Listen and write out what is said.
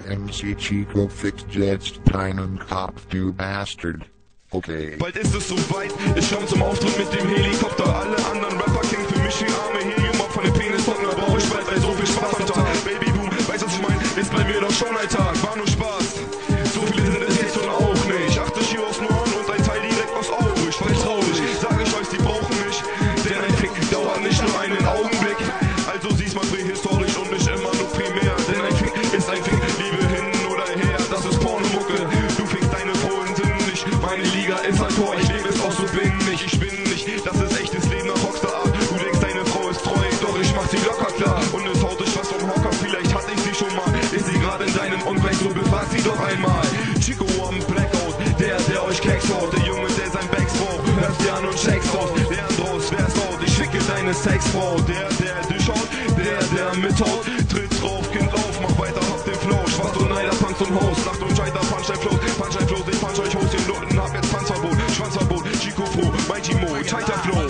MC Chico fixed jetzt deinen Kopf, du Bastard. Okay. Bald ist es soweit, ich komm zum Auftritt mit dem Helikopter. Alle anderen Rapper klingen für mich wie arme Helium von den Penispocken. Aber brauch ich bald bei so viel Spaß am Tag. Babyboom, weißt was ich mein? Ist bei mir doch schon ein Tag. War nur Spaß, so viele sind es jetzt und auch nicht. 80 hier aus Norden und ein Teil direkt aus Aurich. Voll traurig, sag ich euch, die brauchen mich. Denn ein Fick dauert nicht nur einen Augenblick. Also sieh's mal prähistorisch und nicht immer nur primär. Denn ein Fick ist ein Fick, Liebe hin oder her. Das ist Pornomucke, du fickst deine Freundin nicht. Meine Liga ist ein Tor, ich lebe es auch, so bin ich bin nicht. Das ist echtes Leben nach Rockstar-Art. Du denkst, deine Frau ist treu, doch ich mach sie locker klar. Und es haut dich was vom Hocker, vielleicht hatte ich sie schon mal. Ist sie gerade in deinem Unrecht, so befrag sie doch einmal. Chico am Blackout, der euch Keks haut. Der Junge, der sein Bags braucht, hörst dir an und checkst aus. Der Andros, wer's laut, ich ficke deine Sexfrau. Der dich haut, der mithaut. Tritt drauf, Kind auf, mach weiter, hab den Flow. Schwarz und Neider, Punks und Host, Lacht und Scheiter, Punchline Flows, ich punch euch Host, den Panzerboot, Schwanzverbot, Chico Pro, Mighty Mo, Scheiter Flow.